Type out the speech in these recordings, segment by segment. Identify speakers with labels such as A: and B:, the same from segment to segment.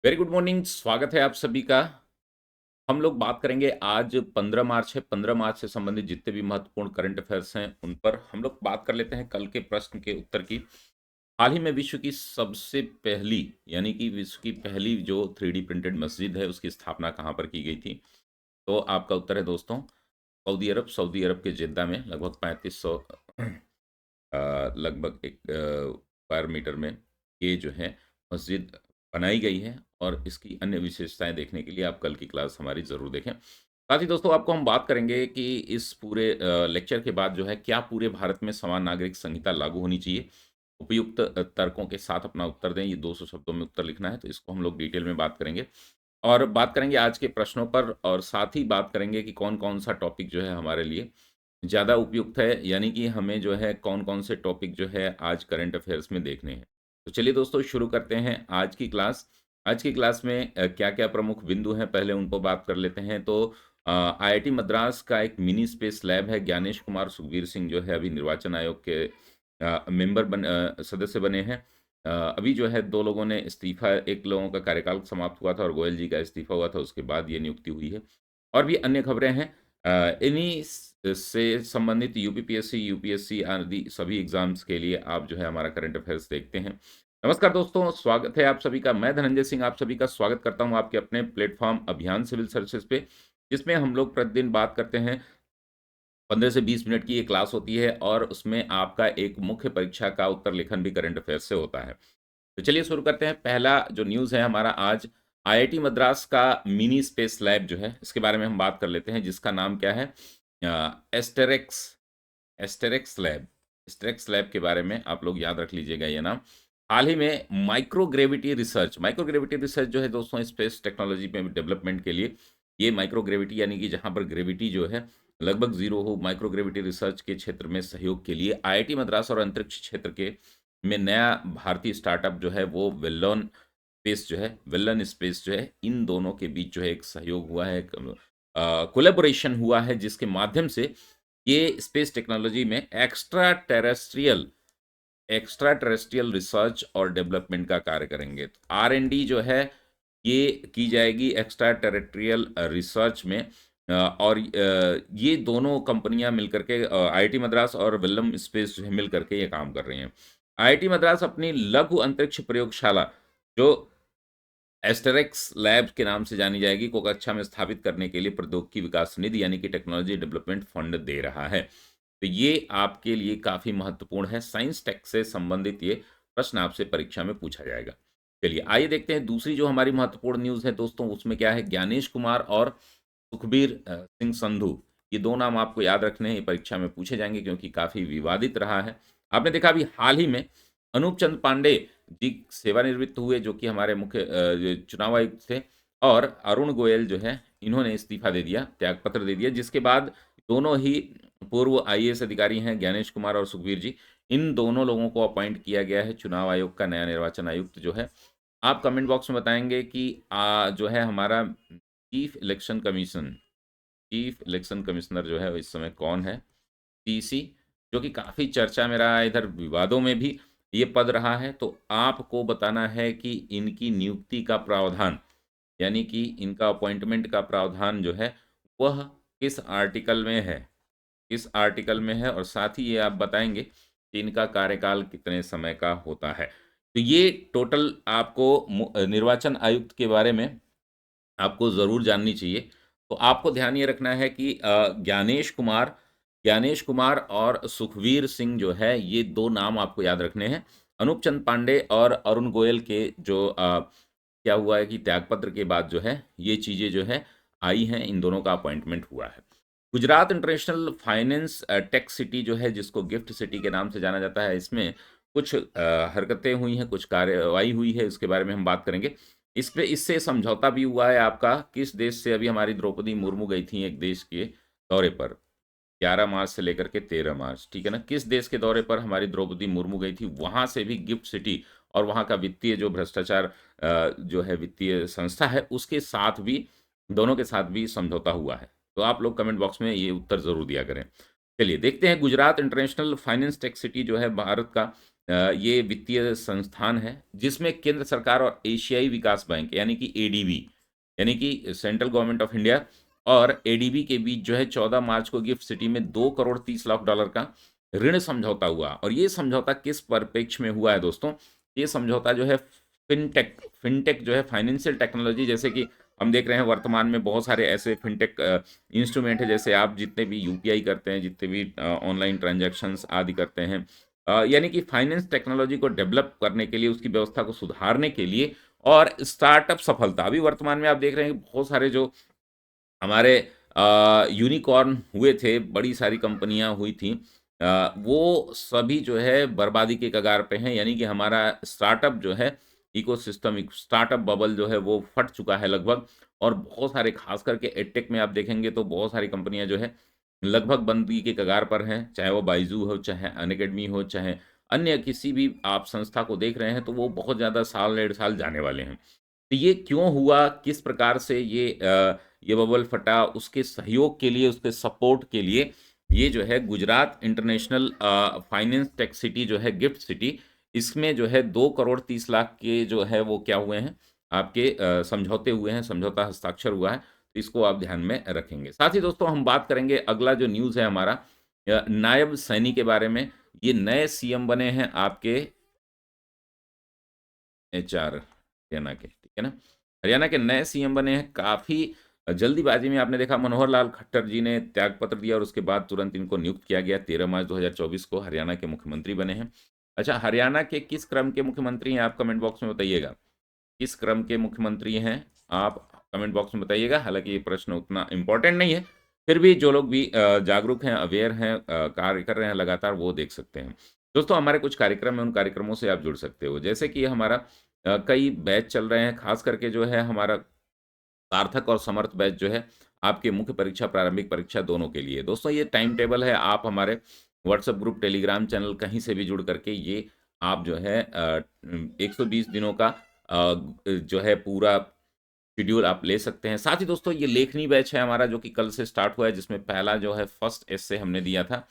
A: Very good morning, स्वागत है आप सभी का। हम लोग बात करेंगे आज 15 मार्च है। 15 मार्च से संबंधित जितने भी महत्वपूर्ण करंट अफेयर्स हैं उन पर हम लोग बात कर लेते हैं कल के प्रश्न के उत्तर की। हाल ही में विश्व की सबसे पहली यानी कि विश्व की पहली जो 3D प्रिंटेड मस्जिद है उसकी स्थापना कहाँ पर की गई थी? तो आपका उत्तर है दोस्तों सऊदी अरब के जेद्दा में लगभग 3500 लगभग एक स्क्वायर मीटर में ये जो है मस्जिद बनाई गई है। और इसकी अन्य विशेषताएं देखने के लिए आप कल की क्लास हमारी ज़रूर देखें। साथ ही दोस्तों आपको हम बात करेंगे कि इस पूरे लेक्चर के बाद जो है क्या पूरे भारत में समान नागरिक संहिता लागू होनी चाहिए। उपयुक्त तर्कों के साथ अपना उत्तर दें। ये 200 शब्दों में उत्तर लिखना है, तो इसको हम लोग डिटेल में बात करेंगे और बात करेंगे आज के प्रश्नों पर, और साथ ही बात करेंगे कि कौन-कौन सा टॉपिक जो है हमारे लिए ज़्यादा उपयुक्त है, यानी कि हमें जो है कौन-कौन से टॉपिक जो है आज करंट अफ़ेयर्स में देखने हैं। तो चलिए दोस्तों शुरू करते हैं आज की क्लास। आज की क्लास में क्या-क्या प्रमुख बिंदु हैं पहले उन पर बात कर लेते हैं। तो आईआईटी मद्रास का एक मिनी स्पेस लैब है। ज्ञानेश कुमार सुखबीर सिंह जो है अभी निर्वाचन आयोग के सदस्य बने हैं। अभी जो है 2 लोगों ने इस्तीफ़ा, एक लोगों का कार्यकाल समाप्त हुआ था और गोयल जी का इस्तीफ़ा हुआ था, उसके बाद ये नियुक्ति हुई है। और भी अन्य खबरें हैं। इन्हीं से संबंधित यूपीपीएससी, यूपीएससी आदि सभी एग्ज़ाम्स के लिए आप जो है हमारा करंट अफ़ेयर्स देखते हैं। नमस्कार दोस्तों, स्वागत है आप सभी का। मैं धनंजय सिंह आप सभी का स्वागत करता हूँ आपके अपने प्लेटफ़ॉर्म अभियान सिविल सर्विसेज़ पे, जिसमें हम लोग प्रतिदिन बात करते हैं। 15 से 20 मिनट की ये क्लास होती है और उसमें आपका एक मुख्य परीक्षा का उत्तर लेखन भी करंट अफ़ेयर्स से होता है। तो चलिए शुरू करते हैं। पहला जो न्यूज़ है हमारा आज, आईआईटी मद्रास का मिनी स्पेस लैब जो है, इसके बारे में हम बात कर लेते हैं, जिसका नाम क्या है? Asterisk asterisk lab. Asterisk lab के बारे में आप लोग याद रख लीजिएगा ये नाम। हाल ही में माइक्रोग्रेविटी रिसर्च जो है दोस्तों स्पेस टेक्नोलॉजी में डेवलपमेंट के लिए, ये माइक्रोग्रेविटी यानी कि जहाँ पर ग्रेविटी जो है लगभग ज़ीरो हो, माइक्रोग्रेविटी रिसर्च के क्षेत्र में सहयोग के लिए आईआईटी मद्रास और अंतरिक्ष क्षेत्र के में नया भारतीय स्टार्टअप जो है वो वेलन स्पेस जो है, इन दोनों के बीच जो है एक सहयोग हुआ है, एक कोलैबोरेशन हुआ है, जिसके माध्यम से ये स्पेस टेक्नोलॉजी में एक्स्ट्रा टेरेस्ट्रियल रिसर्च और डेवलपमेंट का कार्य करेंगे। तो आर-एन-डी जो है ये की जाएगी एक्स्ट्रा टेरेस्ट्रियल रिसर्च में। और ये दोनों कंपनियां मिलकर के आईआईटी मद्रास और वेलम स्पेस जो है मिल करके ये काम कर रही हैं। आईआईटी मद्रास अपनी लघु अंतरिक्ष प्रयोगशाला जो एस्टेरिक्स लैब के नाम से जानी जाएगी को कक्षा में स्थापित करने के लिए प्रौद्योगिकी विकास निधि यानी कि टेक्नोलॉजी डेवलपमेंट फंड दे रहा है। तो ये आपके लिए काफ़ी महत्वपूर्ण है। साइंस टेक से संबंधित ये प्रश्न आपसे परीक्षा में पूछा जाएगा। चलिए आइए देखते हैं दूसरी जो हमारी महत्वपूर्ण न्यूज़ है दोस्तों, उसमें क्या है? ज्ञानेश कुमार और सुखबीर सिंह संधू, ये 2 नाम आपको याद रखने हैं, ये परीक्षा में पूछे जाएँगे क्योंकि काफ़ी विवादित रहा है। आपने देखा अभी हाल ही में अनूप चंद पांडे जी सेवानिवृत्त हुए, जो कि हमारे मुख्य ये चुनाव आयुक्त थे, और अरुण गोयल जो है इन्होंने इस्तीफ़ा दे दिया, त्यागपत्र दे दिया, जिसके बाद दोनों ही पूर्व आईएएस अधिकारी हैं ज्ञानेश कुमार और सुखबीर जी, इन दोनों लोगों को अपॉइंट किया गया है चुनाव आयोग का नया निर्वाचन आयुक्त जो है। आप कमेंट बॉक्स में बताएँगे कि जो है हमारा चीफ इलेक्शन कमिश्नर जो है इस समय कौन है? सीसी, जो कि काफ़ी चर्चा में रहा है, इधर विवादों में भी ये पद रहा है। तो आपको बताना है कि इनकी नियुक्ति का प्रावधान, यानी कि इनका अपॉइंटमेंट का प्रावधान जो है, वह किस आर्टिकल में है? किस आर्टिकल में है, और साथ ही ये आप बताएँगे कि इनका कार्यकाल कितने समय का होता है। तो ये टोटल आपको निर्वाचन आयुक्त के बारे में आपको ज़रूर जाननी चाहिए। तो आपको ध्यान ये रखना है कि ज्ञानेश कुमार और सुखवीर सिंह जो है, ये 2 नाम आपको याद रखने हैं। अनूप चंद पांडे और अरुण गोयल के जो क्या हुआ है कि त्यागपत्र के बाद जो है, ये चीज़ें जो है आई हैं, इन दोनों का अपॉइंटमेंट हुआ है। Gujarat international finance tech city जो है, जिसको गिफ्ट सिटी के नाम से जाना जाता है, इसमें कुछ हरकतें हुई हैं, कुछ कार्रवाई हुई है, उसके बारे में हम बात करेंगे। इससे समझौता भी हुआ है आपका, किस देश से? अभी हमारी द्रौपदी मुर्मू गई थी एक देश के दौरे पर, 11 मार्च से लेकर के 13 मार्च, ठीक है ना? किस देश के दौरे पर हमारी द्रौपदी मुर्मू गई थी? वहाँ से भी गिफ्ट सिटी और वहाँ का वित्तीय जो भ्रष्टाचार जो है वित्तीय संस्था है, उसके साथ भी, दोनों के साथ भी समझौता हुआ है। तो आप लोग कमेंट बॉक्स में ये उत्तर ज़रूर दिया करें। चलिए देखते हैं, Gujarat international finance tech city जो है भारत का ये वित्तीय संस्थान है जिसमें केंद्र सरकार और एशियाई विकास बैंक यानी कि एडीबी, यानी कि सेंट्रल गवर्नमेंट ऑफ इंडिया और एडीबी के बीच जो है 14 मार्च को गिफ्ट सिटी में 2 करोड़ 30 लाख डॉलर का ऋण समझौता हुआ। और ये समझौता किस परिप्रेक्ष्य में हुआ है दोस्तों? ये समझौता जो है फिनटेक फिनटेक जो है फाइनेंशियल टेक्नोलॉजी, जैसे कि हम देख रहे हैं वर्तमान में बहुत सारे ऐसे फिनटेक इंस्ट्रूमेंट है, जैसे आप जितने भी यूपीआई करते हैं, जितने भी ऑनलाइन ट्रांजैक्शंस आदि करते हैं, यानी कि फाइनेंस टेक्नोलॉजी को डेवलप करने के लिए, उसकी व्यवस्था को सुधारने के लिए और स्टार्टअप सफलता। अभी वर्तमान में आप देख रहे हैं कि बहुत सारे जो हमारे यूनिकॉर्न हुए थे, बड़ी सारी कंपनियां हुई थी, वो सभी जो है बर्बादी के कगार पे हैं। यानी कि हमारा स्टार्टअप जो है इकोसिस्टम, स्टार्टअप बबल जो है वो फट चुका है लगभग। और बहुत सारे खास करके एडटेक में आप देखेंगे तो बहुत सारी कंपनियां जो है लगभग बंदी के कगार पर हैं, चाहे वो बाइजू हो, चाहे अनअकैडमी हो, चाहे अन्य किसी भी आप संस्था को देख रहे हैं, तो वो बहुत ज़्यादा साल 1.5 साल जाने वाले हैं। तो ये क्यों हुआ? किस प्रकार से ये बबल फटा? उसके सहयोग के लिए, उसके सपोर्ट के लिए ये जो है Gujarat international finance tech city जो है गिफ्ट सिटी, इसमें जो है 2 करोड़ 30 लाख के जो है वो क्या हुए हैं, आपके समझौते हुए हैं, समझौता हस्ताक्षर हुआ है। तो इसको आप ध्यान में रखेंगे। साथ ही दोस्तों हम बात करेंगे, अगला जो न्यूज़ है हमारा नायब सैनी के बारे में। ये नए सीएम बने हैं आपके एचआर हरियाणा के, ठीक है ना? हरियाणा के नए सीएम बने हैं। काफ़ी जल्दीबाजी में आपने देखा मनोहर लाल खट्टर जी ने त्यागपत्र दिया और उसके बाद तुरंत इनको नियुक्त किया गया। 13 मार्च 2024 को हरियाणा के मुख्यमंत्री बने हैं। अच्छा, हरियाणा के किस क्रम के मुख्यमंत्री हैं आप कमेंट बॉक्स में बताइएगा। किस क्रम के मुख्यमंत्री हैं आप कमेंट बॉक्स में बताइएगा। हालांकि ये प्रश्न उतना इम्पोर्टेंट नहीं है, फिर भी जो लोग भी जागरूक हैं, अवेयर हैं, कार्य कर रहे हैं लगातार, वो देख सकते हैं। दोस्तों हमारे कुछ कार्यक्रम हैं, उन कार्यक्रमों से आप जुड़ सकते हो। जैसे कि हमारा कई बैच चल रहे हैं, खास करके जो है हमारा सार्थक और समर्थ बैच जो है आपके मुख्य परीक्षा, प्रारंभिक परीक्षा दोनों के लिए। दोस्तों ये टाइम टेबल है, आप हमारे व्हाट्सएप ग्रुप, टेलीग्राम चैनल कहीं से भी जुड़ करके ये आप जो है 120 दिनों का जो है पूरा शेड्यूल आप ले सकते हैं। साथ ही दोस्तों ये लेखनी बैच है हमारा, जो कि कल से स्टार्ट हुआ है, जिसमें पहला जो है फर्स्ट एस्से हमने दिया था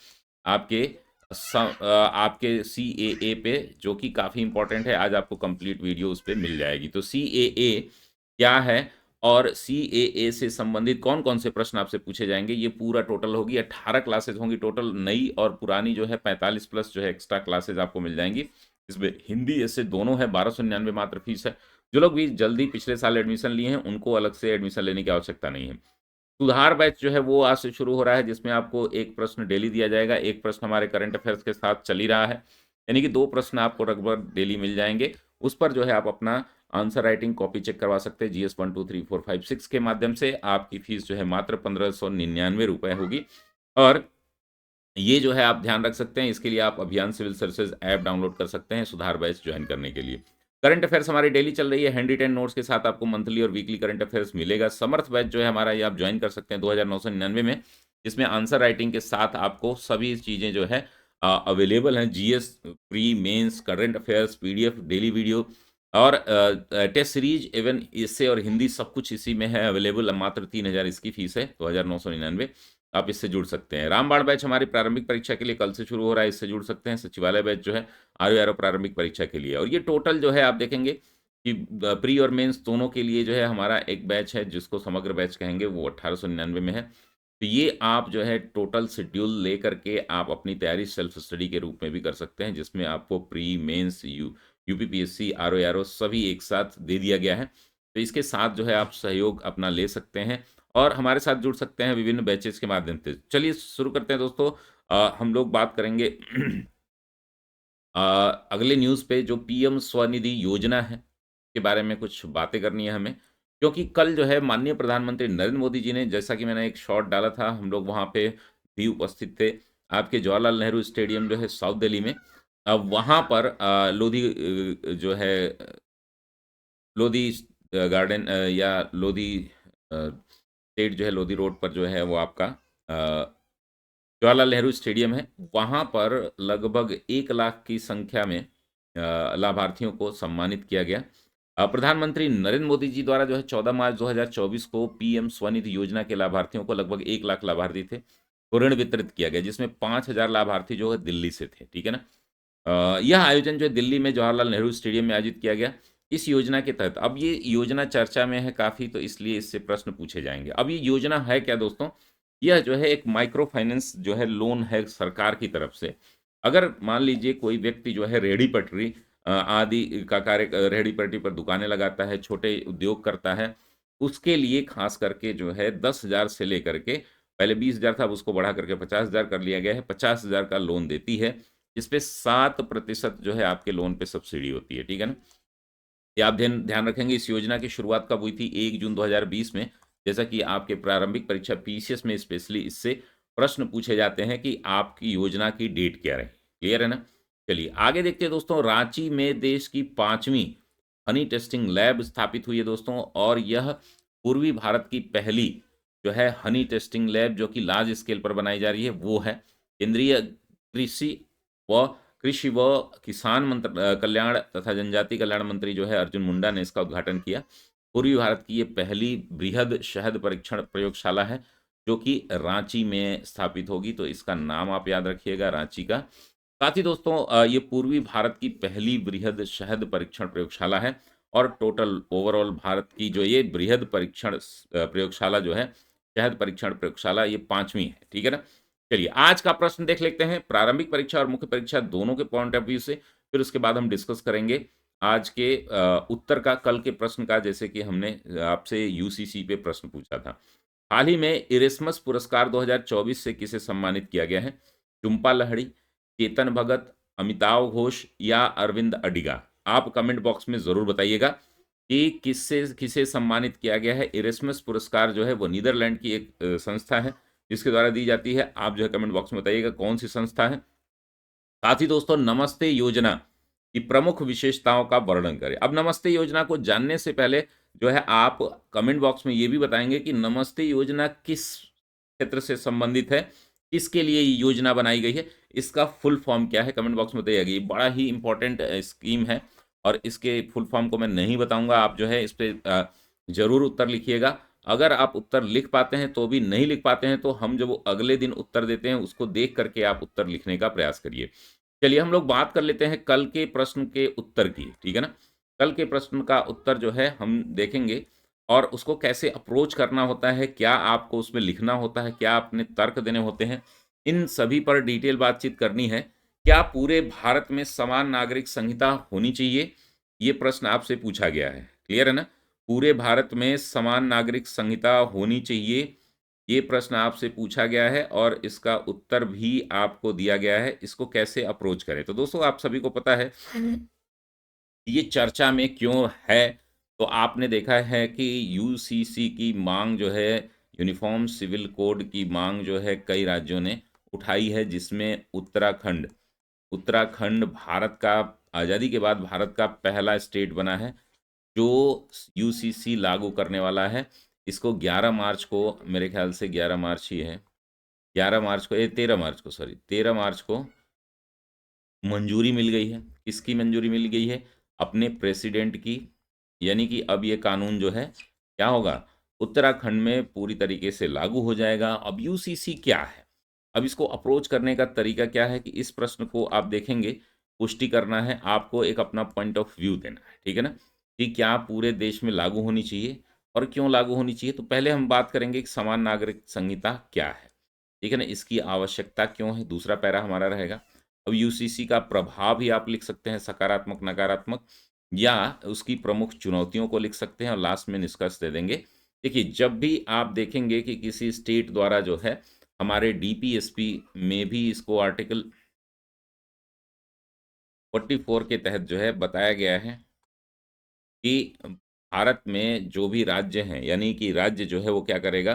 A: आपके आपके सीएए पे, जो कि काफ़ी इंपॉर्टेंट है। आज आपको कंप्लीट वीडियो उस पे मिल जाएगी। तो सीएए क्या है और सीएए से संबंधित कौन-कौन से प्रश्न आपसे पूछे जाएँगे, ये पूरा टोटल होगी। 18 क्लासेस होंगी टोटल, नई और पुरानी जो है 45 प्लस जो है एक्स्ट्रा क्लासेस आपको मिल जाएँगी। इसमें हिंदी ऐसे दोनों है, 1299 मात्र फीस है। जो लोग भी जल्दी पिछले साल एडमिशन लिए हैं, उनको अलग से एडमिशन लेने की आवश्यकता नहीं है। सुधार बैच जो है वो आज से शुरू हो रहा है, जिसमें आपको 1 प्रश्न डेली दिया जाएगा। 1 प्रश्न हमारे करंट अफेयर्स के साथ चल ही रहा है, यानी कि 2 प्रश्न आपको लगभग डेली मिल जाएँगे। उस पर जो है आप अपना आंसर राइटिंग कॉपी चेक करवा सकते हैं। जीएस 1, 2, 3, 4, 5, 6 के माध्यम से आपकी फीस जो है मात्र ₹1599 होगी। और ये जो है आप ध्यान रख सकते हैं, इसके लिए आप अभियान सिविल सर्विसेज ऐप डाउनलोड कर सकते हैं सुधार बैच ज्वाइन करने के लिए। करंट अफेयर्स हमारी डेली चल रही है, हैंड रिटेन नोट्स के साथ आपको मंथली और वीकली करंट अफेयर्स मिलेगा। समर्थ बैच जो है हमारा, ये आप ज्वाइन कर सकते हैं 2999 में, जिसमें आंसर राइटिंग के साथ आपको सभी चीज़ें जो है अवेलेबल हैं। GS, pre, mains, current affairs, PDF, daily video और टेस्ट सीरीज, इवन इससे और हिंदी सब कुछ इसी में है अवेलेबल। मात्र 3000 इसकी फीस है, 2999। आप इससे जुड़ सकते हैं। रामबाण बैच हमारी प्रारंभिक परीक्षा के लिए कल से शुरू हो रहा है, इससे जुड़ सकते हैं। सचिवालय बैच जो है आरओ प्रारंभिक परीक्षा के लिए। और ये टोटल जो है आप देखेंगे कि प्री और मेंस दोनों के लिए जो है हमारा एक बैच है, जिसको समग्र बैच कहेंगे, वो 1899 में है। तो ये आप जो है टोटल शेड्यूल ले करके आप अपनी तैयारी सेल्फ स्टडी के रूप में भी कर सकते हैं, जिसमें आपको प्री, मेंस, यूपीपीएससी, आरओ सभी एक साथ दे दिया गया है। तो इसके साथ जो है आप सहयोग अपना ले सकते हैं और हमारे साथ जुड़ सकते हैं विभिन्न बैचेस के माध्यम से। चलिए शुरू करते हैं दोस्तों। हम लोग बात करेंगे अ, अगले न्यूज़ पे, जो पीएम स्वनिधि योजना है, के बारे में कुछ बातें करनी है हमें। क्योंकि कल जो है माननीय प्रधानमंत्री नरेंद्र मोदी जी ने, जैसा कि मैंने एक शॉट डाला था, हम लोग वहाँ पे भी उपस्थित थे, आपके जवाहरलाल नेहरू स्टेडियम जो है साउथ दिल्ली में। वहाँ पर लोधी जो है लोधी गार्डन या लोधी स्टेट जो है, लोधी रोड पर जो है वो आपका जवाहरलाल नेहरू स्टेडियम है। वहाँ पर लगभग 1 लाख की संख्या में लाभार्थियों को सम्मानित किया गया। प्रधानमंत्री नरेंद्र मोदी जी द्वारा जो है 14 मार्च 2024 को पीएम स्वनिधि योजना के लाभार्थियों को, लगभग 1 लाख लाभार्थी थे, को ऋण वितरित किया गया, जिसमें 5000 लाभार्थी जो है दिल्ली से थे, ठीक है ना? यह आयोजन जो है दिल्ली में जवाहरलाल नेहरू स्टेडियम में आयोजित किया गया। इस योजना के तहत अब ये योजना चर्चा में है काफ़ी, तो इसलिए इससे प्रश्न पूछे जाएँगे। अब ये योजना है क्या दोस्तों? यह जो है एक माइक्रो फाइनेंस जो है लोन है सरकार की तरफ से। अगर मान लीजिए कोई व्यक्ति जो है रेहड़ी-पटरी आदि का कार्य रेहड़ी-पटरी पर दुकानें लगाता है, छोटे उद्योग करता है, उसके लिए ख़ास करके जो है 10,000 से लेकर के पहले 20,000 था, अब उसको बढ़ा करके 50,000 कर लिया गया है। 50,000 का लोन देती है। इसपे 7% जो है आपके लोन पे सब्सिडी होती है, ठीक है ना? ये आप ध्यान ध्यान रखेंगे इस योजना की शुरुआत कब हुई थी? 1 जून 2020 में। जैसा कि आपके प्रारंभिक परीक्षा पीसीएस में स्पेशली इससे प्रश्न पूछे जाते हैं कि आपकी योजना की डेट क्या रही? क्लियर है ना? चलिए आगे देखते हैं दोस्तों, रांची में देश की 5वीं हनी टेस्टिंग लैब स्थापित हुई है दोस्तों, और यह पूर्वी भारत की पहली जो है हनी टेस्टिंग लैब जो कि लार्ज स्केल पर बनाई जा रही है, वो है। केंद्रीय व कृषि व किसान कल्याण तथा जनजाति कल्याण मंत्री जो है अर्जुन मुंडा ने इसका उद्घाटन किया। पूर्वी भारत की ये पहली बृहद शहद परीक्षण प्रयोगशाला है, जो कि रांची में स्थापित होगी, तो इसका नाम आप याद रखिएगा, रांची का। साथ ही दोस्तों ये पूर्वी भारत की पहली बृहद शहद परीक्षण प्रयोगशाला है, और टोटल ओवरऑल भारत की जो ये बृहद प्रयोगशाला जो है, शहद परीक्षण प्रयोगशाला, ये 5वीं है, ठीक है ना? चलिए आज का प्रश्न देख लेते हैं, प्रारंभिक परीक्षा और मुख्य परीक्षा दोनों के पॉइंट ऑफ व्यू से, फिर उसके बाद हम डिस्कस करेंगे आज के उत्तर का, कल के प्रश्न का, जैसे कि हमने आपसे यूसीसी पे प्रश्न पूछा था। हाल ही में इरेस्मस पुरस्कार 2024 से किसे सम्मानित किया गया है? टुम्पा लहड़ी, चेतन भगत, अमिताभ घोष या अरविंद अडिगा? आप कमेंट बॉक्स में ज़रूर बताइएगा कि किससे किसे सम्मानित किया गया है। इरेस्मस पुरस्कार जो है वो नीदरलैंड की एक संस्था है जिसके द्वारा दी जाती है। आप जो है कमेंट बॉक्स में बताइएगा कौन सी संस्था है। साथ ही दोस्तों नमस्ते योजना की प्रमुख विशेषताओं का वर्णन करें। अब नमस्ते योजना को जानने से पहले जो है आप कमेंट बॉक्स में ये भी बताएंगे कि नमस्ते योजना किस क्षेत्र से संबंधित है, किसके लिए ये योजना बनाई गई है, इसका फुल फॉर्म क्या है, कमेंट बॉक्स में बताइएगा। ये बड़ा ही इंपॉर्टेंट स्कीम है, और इसके फुल फॉर्म को मैं नहीं बताऊंगा, आप जो है इस पे जरूर उत्तर लिखिएगा। अगर आप उत्तर लिख पाते हैं तो भी, नहीं लिख पाते हैं तो हम जब वो अगले दिन उत्तर देते हैं उसको देख करके आप उत्तर लिखने का प्रयास करिए। चलिए हम लोग बात कर लेते हैं कल के प्रश्न के उत्तर की, ठीक है ना? कल के प्रश्न का उत्तर जो है हम देखेंगे, और उसको कैसे अप्रोच करना होता है, क्या आपको उसमें लिखना होता है, क्या अपने तर्क देने होते हैं, इन सभी पर डिटेल बातचीत करनी है। क्या पूरे भारत में समान नागरिक संहिता होनी चाहिए? ये प्रश्न आपसे पूछा गया है, क्लियर है ना? पूरे भारत में समान नागरिक संहिता होनी चाहिए, ये प्रश्न आपसे पूछा गया है, और इसका उत्तर भी आपको दिया गया है। इसको कैसे अप्रोच करें? तो दोस्तों आप सभी को पता है ये चर्चा में क्यों है। तो आपने देखा है कि यूसीसी की मांग जो है, यूनिफॉर्म सिविल कोड की मांग जो है, कई राज्यों ने उठाई है, जिसमें उत्तराखंड उत्तराखंड भारत का, आज़ादी के बाद भारत का पहला स्टेट बना है जो यूसीसी लागू करने वाला है। इसको 11 मार्च को, मेरे ख्याल से 11 मार्च ही है, 11 मार्च को, 13 मार्च को, सॉरी 13 मार्च को मंजूरी मिल गई है। किसकी मंजूरी मिल गई है? अपने प्रेसिडेंट की। यानी कि अब ये कानून जो है क्या होगा, उत्तराखंड में पूरी तरीके से लागू हो जाएगा। अब यूसीसी क्या है, अब इसको अप्रोच करने का तरीका क्या है, कि इस प्रश्न को आप देखेंगे, पुष्टि करना है आपको, एक अपना पॉइंट ऑफ व्यू देना है, ठीक है ना? कि क्या पूरे देश में लागू होनी चाहिए, और क्यों लागू होनी चाहिए। तो पहले हम बात करेंगे कि समान नागरिक संहिता क्या है, ठीक है ना? इसकी आवश्यकता क्यों है, दूसरा पैरा हमारा रहेगा। अब यूसीसी का प्रभाव भी आप लिख सकते हैं, सकारात्मक, नकारात्मक, या उसकी प्रमुख चुनौतियों को लिख सकते हैं, और लास्ट में निष्कर्ष दे देंगे। देखिए, जब भी आप देखेंगे कि किसी स्टेट द्वारा जो है, हमारे डीपीएसपी में भी इसको आर्टिकल 44 के तहत जो है बताया गया है कि भारत में जो भी राज्य हैं, यानी कि राज्य जो है वो क्या करेगा,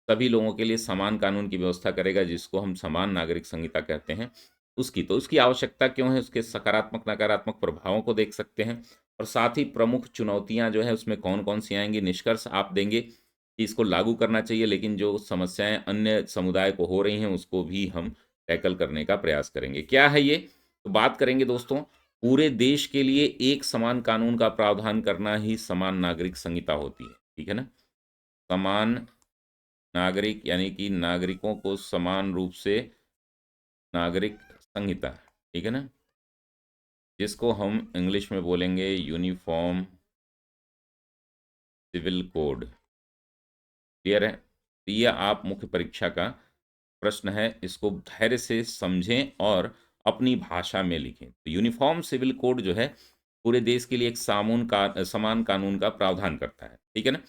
A: सभी लोगों के लिए समान कानून की व्यवस्था करेगा, जिसको हम समान नागरिक संहिता कहते हैं। उसकी आवश्यकता क्यों है, उसके सकारात्मक नकारात्मक प्रभावों को देख सकते हैं, और साथ ही प्रमुख चुनौतियां जो है उसमें कौन कौन सी आएंगी, निष्कर्ष आप देंगे कि इसको लागू करना चाहिए, लेकिन जो समस्याएं अन्य समुदाय को हो रही हैं उसको भी हम टैकल करने का प्रयास करेंगे। क्या है ये, तो बात करेंगे दोस्तों, पूरे देश के लिए एक समान कानून का प्रावधान करना ही समान नागरिक संहिता होती है, ठीक है ना? समान नागरिक यानी कि नागरिकों को समान रूप से, नागरिक संहिता, ठीक है ना? जिसको हम इंग्लिश में बोलेंगे यूनिफॉर्म सिविल कोड। क्लियर है? तो ये आप मुख्य परीक्षा का प्रश्न है, इसको धैर्य से समझें और अपनी भाषा में लिखें। तो यूनिफॉर्म सिविल कोड जो है पूरे देश के लिए एक समान कानून का प्रावधान करता है, ठीक है ना?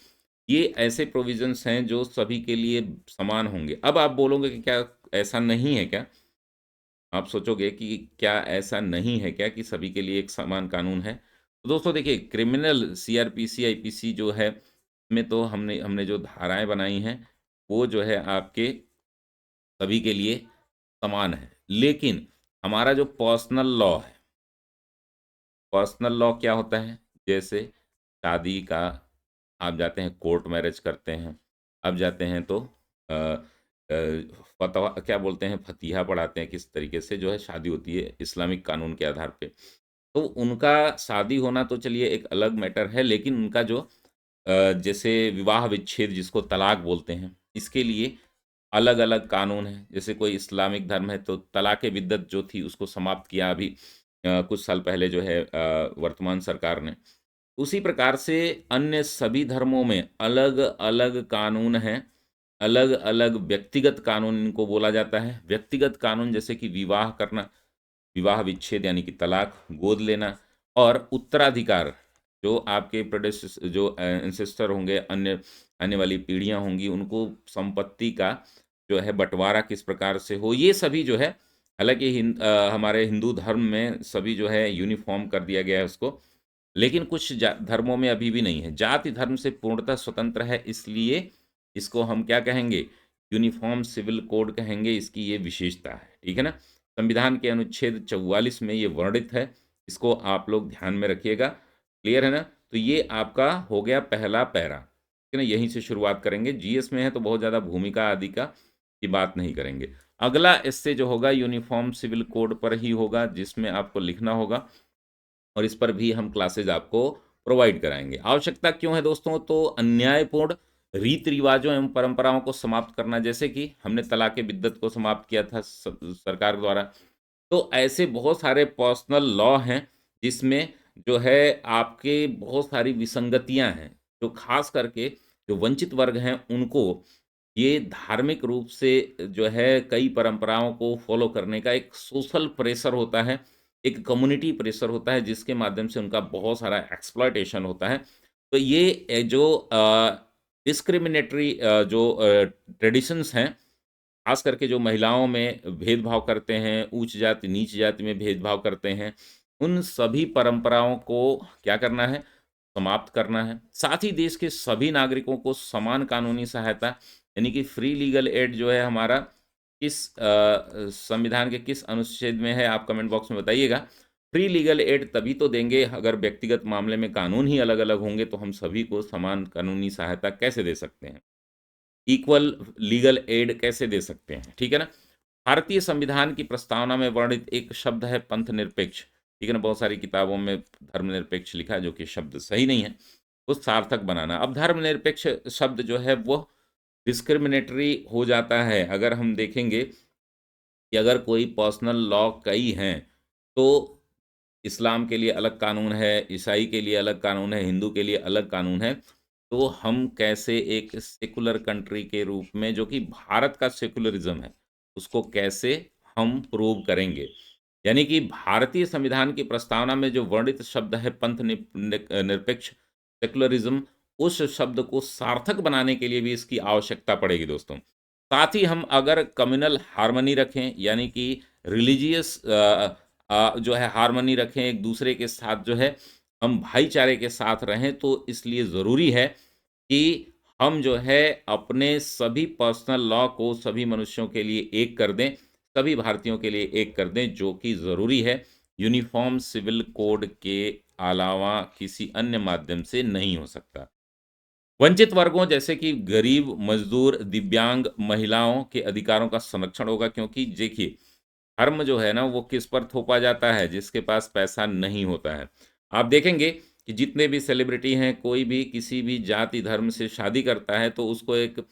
A: ये ऐसे प्रोविजंस हैं जो सभी के लिए समान होंगे। अब आप बोलोगे कि क्या ऐसा नहीं है क्या? आप सोचोगे कि क्या ऐसा नहीं है क्या कि सभी के लिए एक समान कानून है? तो दोस्तों देखिए, क्रिमिनल सीआरपीसी, आईपीसी जो है, में तो हमने हमने जो धाराएँ बनाई हैं, वो जो है आपके सभी के लिए समान है। लेकिन हमारा जो पर्सनल लॉ क्या होता है? जैसे शादी का आप जाते हैं कोर्ट मैरिज करते हैं, अब जाते हैं तो फ़तवा क्या बोलते हैं, फ़तिहा पढ़ाते हैं किस तरीके से जो है शादी होती है इस्लामिक कानून के आधार पे। तो उनका शादी होना तो चलिए एक अलग मैटर है, लेकिन उनका जो जैसे विवाह विच्छेद जिसको तलाक बोलते हैं, इसके लिए अलग-अलग कानून हैं। जैसे कोई इस्लामिक धर्म है तो तलाक़-ए-बिद्दत जो थी उसको समाप्त किया अभी कुछ साल पहले जो है वर्तमान सरकार ने। उसी प्रकार से अन्य सभी धर्मों में अलग-अलग कानून हैं, अलग-अलग व्यक्तिगत कानून इनको बोला जाता है। व्यक्तिगत कानून जैसे कि विवाह करना, विवाह विच्छेद यानी कि तलाक, गोद लेना और उत्तराधिकार, जो आपके जो एंसेस्टर होंगे, अन्य आने वाली पीढ़ियाँ होंगी, उनको संपत्ति का जो है बँटवारा किस प्रकार से हो, ये सभी जो है हालाँकि हमारे हिंदू धर्म में सभी जो है यूनिफ़ॉर्म कर दिया गया है उसको, लेकिन कुछ धर्मों में अभी भी नहीं है। जाति धर्म से पूर्णतः स्वतंत्र है, इसलिए इसको हम क्या कहेंगे? यूनिफ़ॉर्म सिविल कोड कहेंगे, इसकी ये विशेषता है, ठीक है ना? संविधान के अनुच्छेद 44 में ये वर्णित है, इसको आप लोग ध्यान में रखिएगा, क्लियर है ना? तो ये आपका हो गया पहला पैरा, ठीक है ना? यहीं से शुरुआत करेंगे, जीएस में है तो बहुत ज़्यादा भूमिका आदि का की बात नहीं करेंगे। अगला इससे जो होगा यूनिफ़ॉर्म सिविल कोड पर ही होगा, जिसमें आपको लिखना होगा और इस पर भी हम क्लासेज आपको प्रोवाइड कराएँगे। आवश्यकता क्यों है दोस्तों? तो अन्यायपूर्ण रीति-रिवाज़ों एवं परंपराओं को समाप्त करना, जैसे कि हमने तलाक़-ए-बिद्दत को समाप्त किया था सरकार द्वारा। तो ऐसे बहुत सारे पर्सनल लॉ हैं, जिसमें जो है आपके बहुत सारी विसंगतियाँ हैं, जो ख़ास करके जो वंचित वर्ग हैं, उनको ये धार्मिक रूप से जो है कई परंपराओं को फ़ॉलो करने का एक सोशल प्रेशर होता है, एक कम्युनिटी प्रेशर होता है, जिसके माध्यम से उनका बहुत सारा एक्सप्लॉइटेशन होता है। तो ये जो डिस्क्रिमिनेटरी जो ट्रेडिशंस हैं, ख़ास करके जो महिलाओं में भेदभाव करते हैं, ऊँच जाति, नीच जाति में भेदभाव करते हैं, उन सभी परंपराओं को क्या करना है? समाप्त करना है। साथ ही देश के सभी नागरिकों को समान कानूनी सहायता यानी कि फ्री लीगल एड जो है हमारा किस संविधान के किस अनुच्छेद में है, आप कमेंट बॉक्स में बताइएगा। फ्री लीगल एड तभी तो देंगे अगर व्यक्तिगत मामले में कानून ही अलग-अलग होंगे, तो हम सभी को समान कानूनी सहायता कैसे दे सकते हैं? इक्वल लीगल एड कैसे दे सकते हैं, ठीक है ना? भारतीय संविधान की प्रस्तावना में वर्णित एक शब्द है पंथ-निरपेक्ष, ठीक है ना? बहुत सारी किताबों में धर्मनिरपेक्ष लिखा है, जो कि शब्द सही नहीं है, वो सार्थक बनाना। अब धर्मनिरपेक्ष शब्द जो है वो डिस्क्रिमिनेटरी हो जाता है, अगर हम देखेंगे कि अगर कोई पर्सनल लॉ कई हैं, तो इस्लाम के लिए अलग कानून है, ईसाई के लिए अलग कानून है, हिंदू के लिए अलग कानून है, तो हम कैसे एक सेकुलर कंट्री के रूप में, जो कि भारत का सेकुलरिज़्म है, उसको कैसे हम प्रूव करेंगे? यानी कि भारतीय संविधान की प्रस्तावना में जो वर्णित शब्द है निरपेक्ष सेकुलरिज़्म, उस शब्द को सार्थक बनाने के लिए भी इसकी आवश्यकता पड़ेगी दोस्तों। साथ ही हम अगर कम्युनल हार्मनी रखें, यानी कि रिलीजियस जो है हार्मनी रखें, एक दूसरे के साथ जो है हम भाईचारे के साथ रहें, तो इसलिए ज़रूरी है कि हम जो है अपने सभी पर्सनल लॉ को सभी मनुष्यों के लिए एक कर दें, सभी भारतीयों के लिए एक कर दें, जो कि ज़रूरी है। यूनिफ़ॉर्म सिविल कोड के अलावा किसी अन्य माध्यम से नहीं हो सकता। वंचित वर्गों जैसे कि गरीब, मज़दूर, दिव्यांग, महिलाओं के अधिकारों का संरक्षण होगा, क्योंकि देखिए, धर्म जो है ना वो किस पर थोपा जाता है? जिसके पास पैसा नहीं होता है। आप देखेंगे कि जितने भी सेलिब्रिटी हैं, कोई भी किसी भी जाति धर्म से शादी करता है तो उसको एक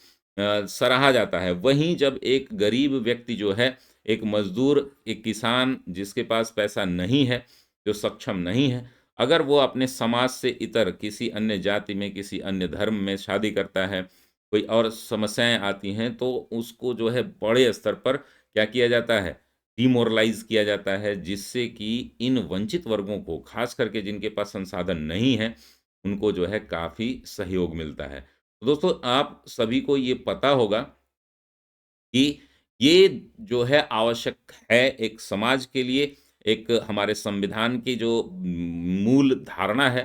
A: सराहा जाता है। वहीं जब एक गरीब व्यक्ति जो है, एक मज़दूर, एक किसान जिसके पास पैसा नहीं है, जो सक्षम नहीं है, अगर वो अपने समाज से इतर किसी अन्य जाति में, किसी अन्य धर्म में शादी करता है, कोई और समस्याएँ आती हैं, तो उसको जो है बड़े स्तर पर क्या किया जाता है, डिमोरलाइज़ किया जाता है, जिससे कि इन वंचित वर्गों को, ख़ास करके जिनके पास संसाधन नहीं है, उनको जो है काफ़ी सहयोग मिलता है। तो दोस्तों, आप सभी को ये पता होगा कि ये जो है आवश्यक है एक समाज के लिए, एक हमारे संविधान की जो मूल धारणा है,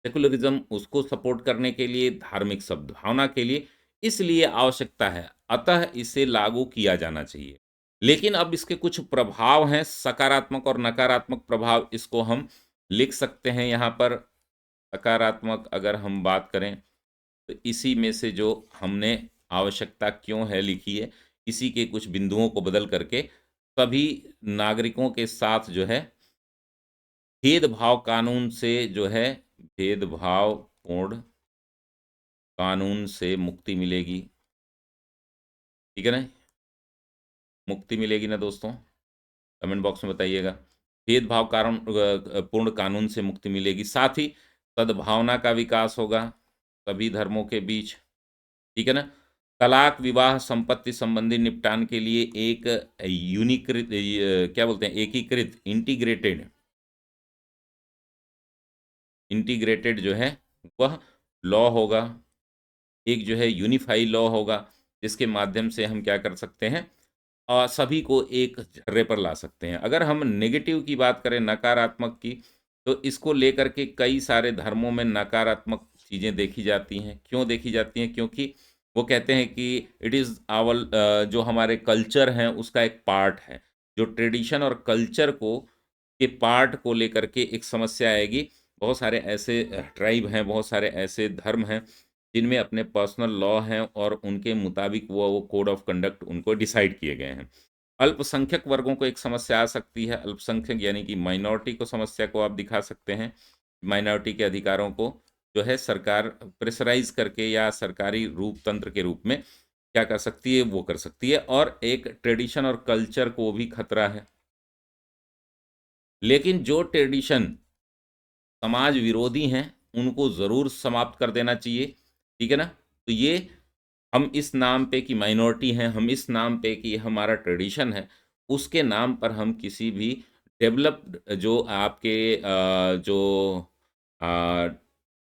A: सेकुलरिज़्म उसको सपोर्ट करने के लिए, धार्मिक सद्भावना के लिए, इसलिए आवश्यकता है। अतः इसे लागू किया जाना चाहिए। लेकिन अब इसके कुछ प्रभाव हैं, सकारात्मक और नकारात्मक प्रभाव, इसको हम लिख सकते हैं यहाँ पर। सकारात्मक अगर हम बात करें, तो इसी में से जो हमने आवश्यकता क्यों है लिखी है, इसी के कुछ बिंदुओं को बदल करके सभी नागरिकों के साथ जो है भेदभाव कानून से जो है भेदभावपूर्ण कानून से मुक्ति मिलेगी। ठीक है ना? मुक्ति मिलेगी ना दोस्तों? कमेंट बॉक्स में बताइएगा। भेदभाव पूर्ण कानून से मुक्ति मिलेगी, साथ ही सद्भावना का विकास होगा सभी धर्मों के बीच। ठीक है ना? तलाक, विवाह, संपत्ति संबंधी निपटान के लिए एक क्या बोलते हैं, एकीकृत इंटीग्रेटेड जो है वह लॉ होगा। एक जो है यूनिफाई लॉ होगा, जिसके माध्यम से हम क्या कर सकते हैं, सभी को एक झर्रे पर ला सकते हैं। अगर हम नेगेटिव की बात करें, नकारात्मक की, तो इसको लेकर के कई सारे धर्मों में नकारात्मक चीज़ें देखी जाती हैं। क्यों देखी जाती हैं? क्योंकि वो कहते हैं कि इट इज़ आवर जो हमारे कल्चर हैं उसका एक पार्ट है। जो ट्रेडिशन और कल्चर को के पार्ट को लेकर के एक समस्या आएगी। बहुत सारे ऐसे ट्राइब हैं, बहुत सारे ऐसे धर्म हैं, जिनमें अपने पर्सनल लॉ हैं और उनके मुताबिक वो कोड ऑफ कंडक्ट उनको डिसाइड किए गए हैं। अल्पसंख्यक वर्गों को एक समस्या आ सकती है, अल्पसंख्यक यानी कि माइनॉरिटी को समस्या को आप दिखा सकते हैं। माइनॉरिटी के अधिकारों को जो है सरकार प्रेशराइज़ करके या सरकारी रूप तंत्र के रूप में क्या कर सकती है, वो कर सकती है, और एक ट्रेडिशन और कल्चर को भी खतरा है। लेकिन जो ट्रेडिशन समाज विरोधी हैं, उनको ज़रूर समाप्त कर देना चाहिए। ठीक है ना? तो ये हम इस नाम पे कि माइनॉरिटी हैं, हम इस नाम पे कि हमारा ट्रेडिशन है, उसके नाम पर हम किसी भी डेवलप्ड जो आपके जो अ,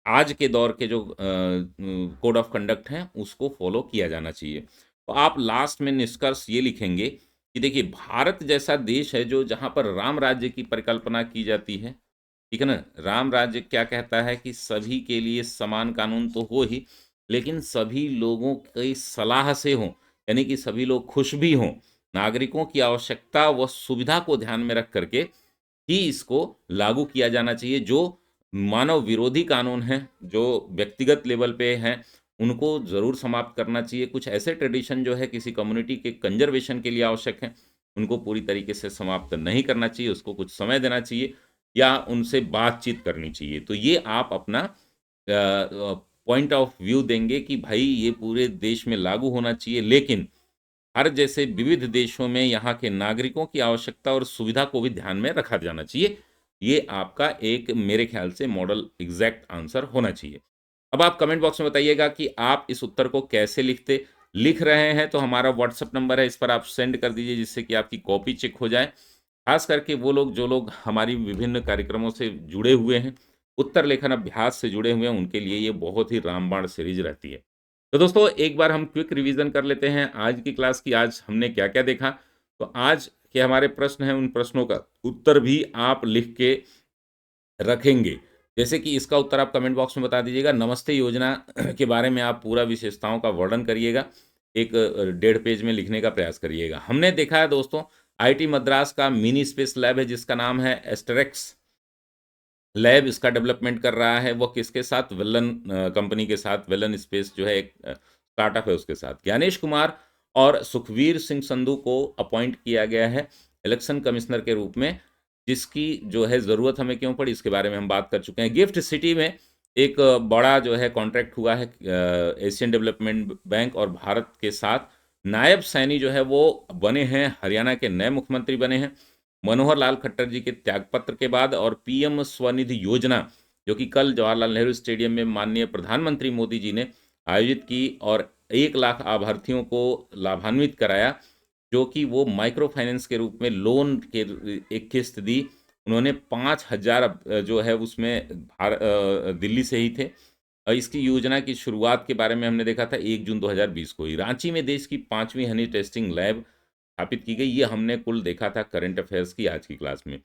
A: आज के दौर के जो कोड ऑफ कंडक्ट हैं, उसको फ़ॉलो किया जाना चाहिए। तो आप लास्ट में निष्कर्ष ये लिखेंगे कि देखिए, भारत जैसा देश है जो जहाँ पर राम राज्य की परिकल्पना की जाती है, ठीक है ना? राम राज्य क्या कहता है कि सभी के लिए समान कानून तो हो ही, लेकिन सभी लोगों की सलाह से हों, यानी कि सभी लोग खुश भी हों। नागरिकों की आवश्यकता व सुविधा को ध्यान में रख करके ही इसको लागू किया जाना चाहिए। जो मानव विरोधी कानून हैं, जो व्यक्तिगत लेवल पे हैं, उनको ज़रूर समाप्त करना चाहिए। कुछ ऐसे ट्रेडिशन जो है किसी कम्युनिटी के कंज़र्वेशन के लिए आवश्यक हैं, उनको पूरी तरीके से समाप्त नहीं करना चाहिए, उसको कुछ समय देना चाहिए या उनसे बातचीत करनी चाहिए। तो ये आप अपना पॉइंट ऑफ व्यू देंगे कि भाई ये पूरे देश में लागू होना चाहिए, लेकिन भारत जैसे विविध देशों में यहाँ के नागरिकों की आवश्यकता और सुविधा को भी ध्यान में रखा जाना चाहिए। ये आपका एक मेरे ख्याल से मॉडल एग्ज़ैक्ट आंसर होना चाहिए। अब आप कमेंट बॉक्स में बताइएगा कि आप इस उत्तर को कैसे लिख रहे हैं, तो हमारा व्हाट्सएप नंबर है, इस पर आप सेंड कर दीजिए जिससे कि आपकी कॉपी चेक हो जाए। ख़ास करके वो लोग जो लोग हमारी विभिन्न कार्यक्रमों से जुड़े हुए हैं, उत्तर लेखन अभ्यास से जुड़े हुए हैं, उनके लिए ये बहुत ही रामबाण सीरीज़ रहती है। तो दोस्तों, एक बार हम क्विक रिवीजन कर लेते हैं आज की क्लास की। आज हमने क्या-क्या देखा? तो आज के हमारे प्रश्न हैं, उन प्रश्नों का उत्तर भी आप लिख के रखेंगे। जैसे कि इसका उत्तर आप कमेंट बॉक्स में बता दीजिएगा। नमस्ते योजना के बारे में आप पूरा विशेषताओं का वर्णन करिएगा। एक डेढ़ पेज में लिखने का प्रयास करिएगा। हमने देखा है दोस्तों, आईआईटी मद्रास का मिनी स्पेस लैब है जिसका नाम है एस्टेरिक्स लैब, इसका डेवलपमेंट कर रहा है वो किसके साथ? वेलन कंपनी के साथ। वेलन स्पेस जो है एक स्टार्टअप है, उसके साथ। ज्ञानेश कुमार और सुखवीर सिंह संधू को अपॉइंट किया गया है इलेक्शन कमिश्नर के रूप में, जिसकी जो है ज़रूरत हमें क्यों पड़ी, इसके बारे में हम बात कर चुके हैं। गिफ्ट सिटी में एक बड़ा जो है कॉन्ट्रैक्ट हुआ है एशियन डेवलपमेंट बैंक और भारत के साथ। नायब सैनी जो है वो बने हैं, हरियाणा के नए मुख्यमंत्री बने हैं। मनोहर लाल खट्टर जी के त्यागपत्र के बाद और पीएम स्वनिधि योजना, जो कि कल जवाहरलाल नेहरू स्टेडियम में माननीय प्रधानमंत्री मोदी जी ने आयोजित की और 1 लाख लाभार्थियों को लाभान्वित कराया, जो कि वो माइक्रो फाइनेंस के रूप में लोन के एक किस्त दी। उन्होंने 5,000 जो है उसमें दिल्ली से ही थे। इसकी योजना की शुरुआत के बारे में हमने देखा था 1 जून 2020 को ही। रांची में देश की 5वीं हनी टेस्टिंग लैब स्थापित की गई। ये हमने कुल देखा था करंट अफेयर्स की आज की क्लास में।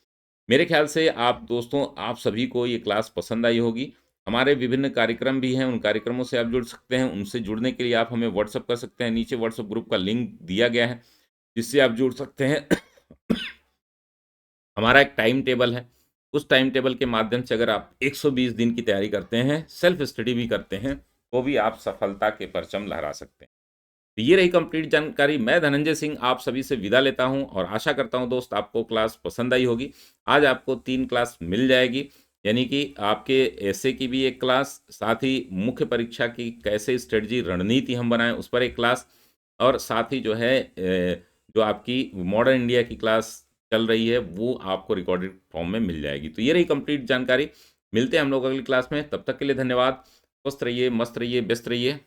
A: मेरे ख्याल से आप दोस्तों, आप सभी को ये क्लास पसंद आई होगी। हमारे विभिन्न कार्यक्रम भी हैं, उन कार्यक्रमों से आप जुड़ सकते हैं। उनसे जुड़ने के लिए आप हमें व्हाट्सएप कर सकते हैं। नीचे व्हाट्सएप ग्रुप का लिंक दिया गया है, जिससे आप जुड़ सकते हैं। हमारा एक टाइम टेबल है। उस टाइम टेबल के माध्यम से अगर आप 120 दिन की तैयारी करते हैं, सेल्फ स्टडी भी करते हैं, तो भी आप सफलता के परचम लहरा सकते हैं। तो ये रही कंप्लीट जानकारी। मैं धनंजय सिंह आप सभी से विदा लेता हूं और आशा करता हूं दोस्त आपको क्लास पसंद आई होगी। आज आपको 3 क्लास मिल जाएगी, यानी कि आपके एसए की भी एक क्लास, साथ ही मुख्य परीक्षा की कैसे स्ट्रेटजी रणनीति हम बनाएं उस पर एक क्लास, और साथ ही जो है जो आपकी मॉडर्न इंडिया की क्लास चल रही है वो आपको रिकॉर्डेड फॉर्म में मिल जाएगी। तो ये रही कंप्लीट जानकारी। मिलते हैं हम लोग अगली क्लास में, तब तक के लिए धन्यवाद। स्वस्थ रहिए, मस्त रहिए, व्यस्त रहिए।